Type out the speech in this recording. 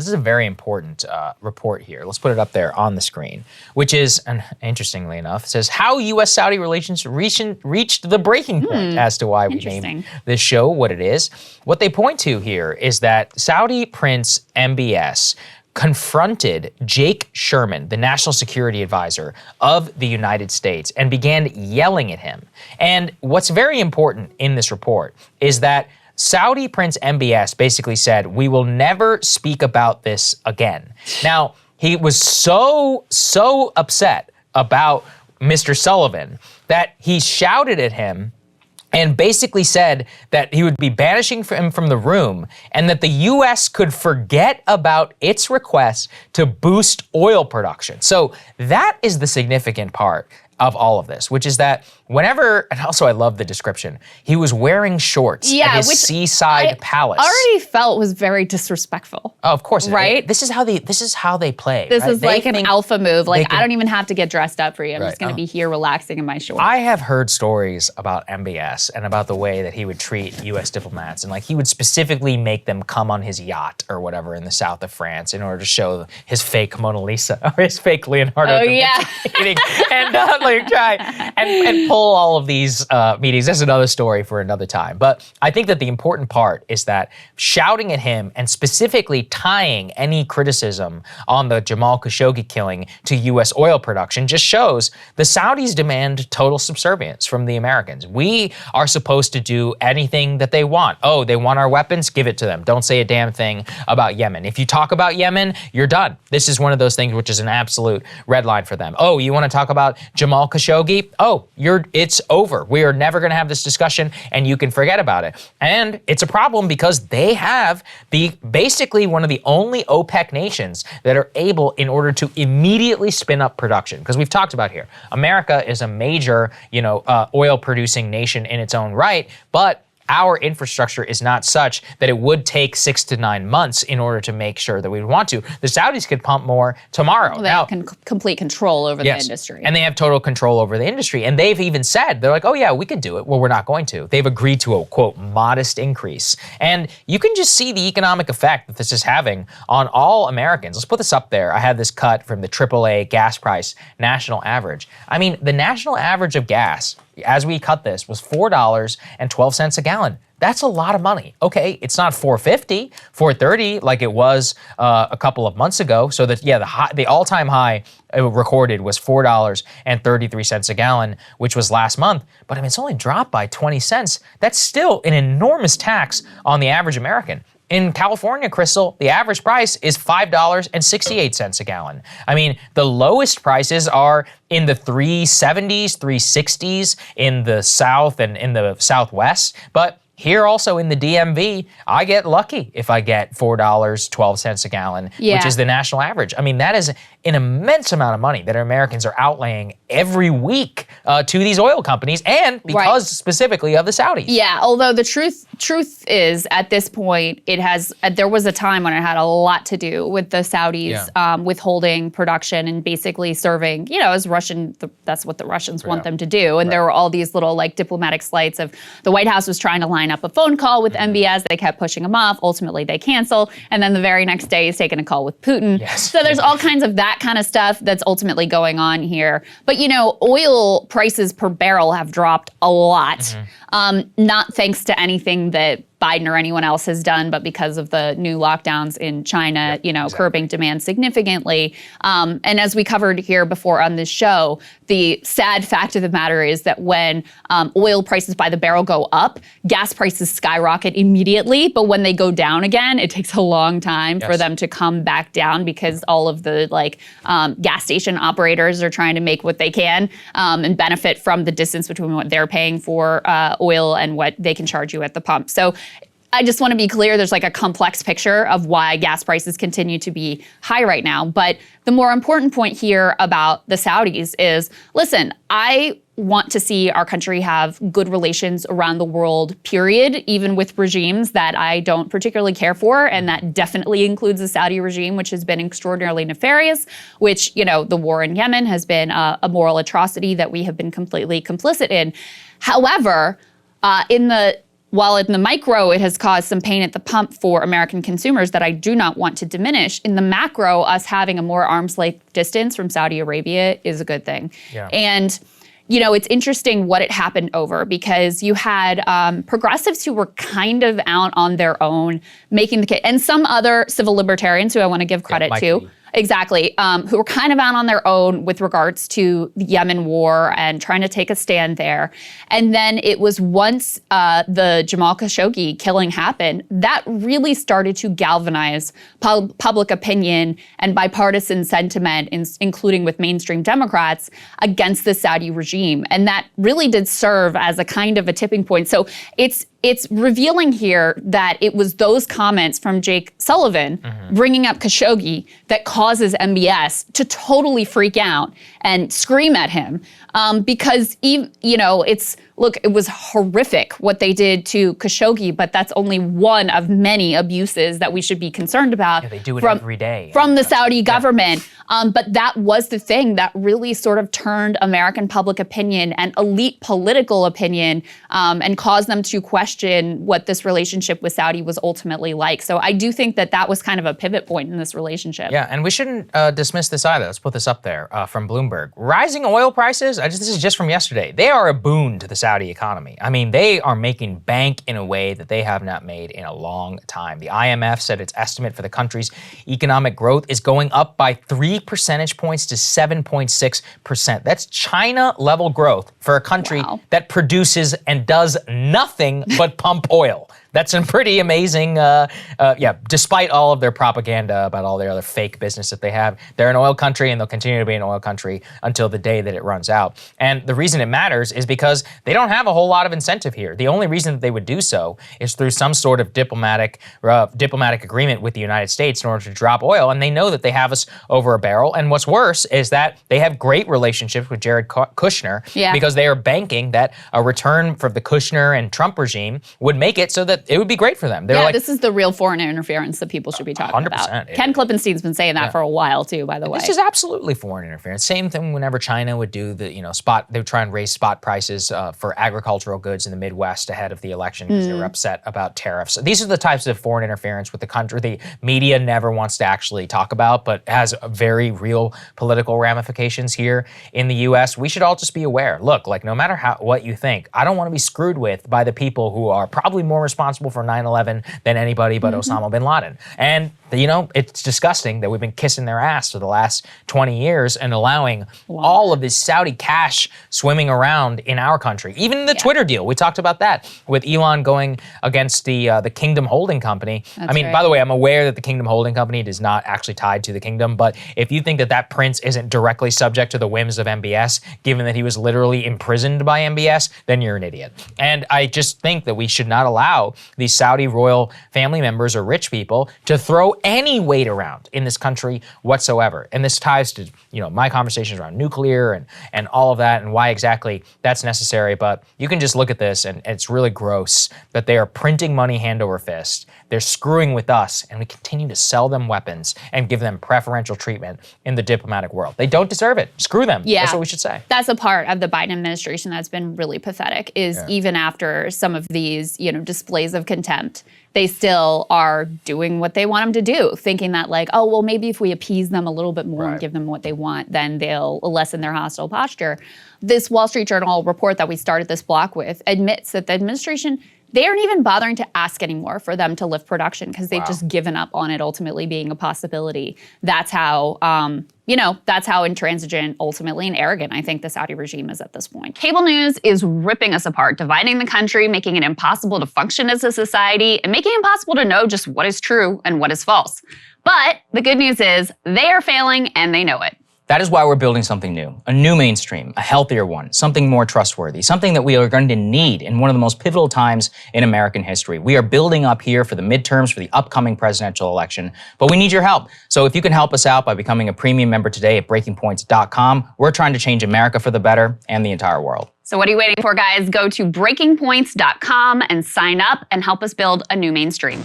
this is a very important report here. Let's put it up there on the screen, which is, and interestingly enough, it says how U.S. Saudi relations reached the breaking point as to why we named this show what it is. What they point to here is that Saudi Prince MBS confronted Jake Sherman, the national security advisor of the United States, and began yelling at him. And what's very important in this report is that Saudi Prince MBS basically said, we will never speak about this again. Now, he was so upset about Mr. Sullivan that he shouted at him and basically said that he would be banishing him from the room and that the U.S. could forget about its request to boost oil production. So that is the significant part of all of this, which is that whenever, and also I love the description, he was wearing shorts at his seaside palace. Already felt was very disrespectful. Oh, of course, right? This is how they play. This right? is like an alpha move. Like, I don't even have to get dressed up for you. I'm just going to be here relaxing in my shorts. I have heard stories about MBS and about the way that he would treat U.S. diplomats, and like he would specifically make them come on his yacht or whatever in the south of France in order to show his fake Mona Lisa or his fake Leonardo da Vinci and try and pull all of these meetings. That's another story for another time. But I think that the important part is that shouting at him and specifically tying any criticism on the Jamal Khashoggi killing to U.S. oil production just shows the Saudis demand total subservience from the Americans. We are supposed to do anything that they want. Oh, they want our weapons? Give it to them. Don't say a damn thing about Yemen. If you talk about Yemen, you're done. This is one of those things which is an absolute red line for them. Oh, you want to talk about Jamal Khashoggi? Oh, it's over. We are never going to have this discussion and you can forget about it. And it's a problem because they have basically one of the only OPEC nations that are able in order to immediately spin up production. Because we've talked about here, America is a major, oil producing nation in its own right, but our infrastructure is not such that it would take 6 to 9 months in order to make sure that we would want to. The Saudis could pump more tomorrow. Well, they have complete control over the industry. And they have total control over the industry. And they've even said, they're like, oh yeah, we could do it. Well, we're not going to. They've agreed to a, quote, modest increase. And you can just see the economic effect that this is having on all Americans. Let's put this up there. I had this cut from the AAA gas price national average. I mean, the national average of gas, as we cut this, was $4.12 a gallon. That's a lot of money. Okay, it's not $4.50, $4.30 like it was a couple of months ago. So that the all-time high recorded was $4.33 a gallon, which was last month. But I mean, it's only dropped by 20 cents. That's still an enormous tax on the average American. In California, Krystal, the average price is $5.68 a gallon. I mean, the lowest prices are in the 370s, 360s in the South and in the Southwest. But here also in the DMV, I get lucky if I get $4.12 a gallon, which is the national average. I mean, that is an immense amount of money that Americans are outlaying every week to these oil companies and because specifically of the Saudis. Yeah, although the truth is at this point, there was a time when it had a lot to do with the Saudis withholding production and basically serving, as that's what the Russians want them to do. And there were all these little diplomatic slights of the White House was trying to line up a phone call with MBS. They kept pushing him off. Ultimately, they cancel. And then the very next day, he's taking a call with Putin. Yes. So there's all kinds of that kind of stuff that's ultimately going on here. But, oil prices per barrel have dropped a lot. Not thanks to anything that Biden or anyone else has done, but because of the new lockdowns in China, curbing demand significantly. And as we covered here before on this show, the sad fact of the matter is that when oil prices by the barrel go up, gas prices skyrocket immediately. But when they go down again, it takes a long time for them to come back down because all of the gas station operators are trying to make what they can and benefit from the distance between what they're paying for oil and what they can charge you at the pump. So I just want to be clear, there's a complex picture of why gas prices continue to be high right now. But the more important point here about the Saudis is, listen, I want to see our country have good relations around the world, period, even with regimes that I don't particularly care for. And that definitely includes the Saudi regime, which has been extraordinarily nefarious, which, the war in Yemen has been a moral atrocity that we have been completely complicit in. However, in the while in the micro, it has caused some pain at the pump for American consumers that I do not want to diminish, in the macro, us having a more arm's length distance from Saudi Arabia is a good thing. Yeah. And it's interesting what it happened over, because you had progressives who were kind of out on their own making the case, and some other civil libertarians who I want to give credit to. Exactly, who were kind of out on their own with regards to the Yemen war and trying to take a stand there. And then it was once the Jamal Khashoggi killing happened, that really started to galvanize public opinion and bipartisan sentiment, including with mainstream Democrats, against the Saudi regime. And that really did serve as a kind of a tipping point. So it's revealing here that it was those comments from Jake Sullivan bringing up Khashoggi that causes MBS to totally freak out and scream at him, because it was horrific what they did to Khashoggi, but that's only one of many abuses that we should be concerned about. Yeah, they do it every day. From the Saudi government. But that was the thing that really sort of turned American public opinion and elite political opinion and caused them to question what this relationship with Saudi was ultimately like. So I do think that was kind of a pivot point in this relationship. Yeah, and we shouldn't dismiss this either. Let's put this up there from Bloomberg. Rising oil prices, this is just from yesterday, they are a boon to the Saudi economy. I mean, they are making bank in a way that they have not made in a long time. The IMF said its estimate for the country's economic growth is going up by 3 percentage points to 7.6%. That's China-level growth for a country that produces and does nothing but pump oil. That's a pretty amazing, despite all of their propaganda about all their other fake business that they have. They're an oil country and they'll continue to be an oil country until the day that it runs out. And the reason it matters is because they don't have a whole lot of incentive here. The only reason that they would do so is through some sort of diplomatic agreement with the United States in order to drop oil. And they know that they have us over a barrel. And what's worse is that they have great relationships with Jared Kushner because they are banking that a return from the Kushner and Trump regime would make it so that it would be great for them. This is the real foreign interference that people should be talking about. Ken Klippenstein's been saying that for a while too, by the way. This is absolutely foreign interference. Same thing whenever China would do they would try and raise spot prices for agricultural goods in the Midwest ahead of the election because they were upset about tariffs. These are the types of foreign interference with the country the media never wants to actually talk about, but has very real political ramifications here in the U.S. We should all just be aware. Look, no matter what you think, I don't want to be screwed with by the people who are probably more responsible for 9/11 than anybody but Osama bin Laden. And it's disgusting that we've been kissing their ass for the last 20 years and allowing all of this Saudi cash swimming around in our country. Even the Twitter deal, we talked about that with Elon going against the Kingdom Holding Company. By the way, I'm aware that the Kingdom Holding Company is not actually tied to the kingdom, but if you think that prince isn't directly subject to the whims of MBS, given that he was literally imprisoned by MBS, then you're an idiot. And I just think that we should not allow these Saudi royal family members or rich people to throw any weight around in this country whatsoever. And this ties to, my conversations around nuclear and all of that and why exactly that's necessary. But you can just look at this and it's really gross that they are printing money hand over fist. They're screwing with us and we continue to sell them weapons and give them preferential treatment in the diplomatic world. They don't deserve it. Screw them. Yeah. That's what we should say. That's a part of the Biden administration that's been really pathetic is even after some of these, displays of contempt, they still are doing what they want them to do, thinking that maybe if we appease them a little bit more and give them what they want, then they'll lessen their hostile posture. This Wall Street Journal report that we started this block with admits that the administration, they aren't even bothering to ask anymore for them to lift production because they've just given up on it ultimately being a possibility. That's how, that's how intransigent ultimately and arrogant I think the Saudi regime is at this point. Cable news is ripping us apart, dividing the country, making it impossible to function as a society, and making it impossible to know just what is true and what is false. But the good news is they are failing and they know it. That is why we're building something new, a new mainstream, a healthier one, something more trustworthy, something that we are going to need in one of the most pivotal times in American history. We are building up here for the midterms, for the upcoming presidential election, but we need your help. So if you can help us out by becoming a premium member today at breakingpoints.com, we're trying to change America for the better and the entire world. So what are you waiting for, guys? Go to breakingpoints.com and sign up and help us build a new mainstream.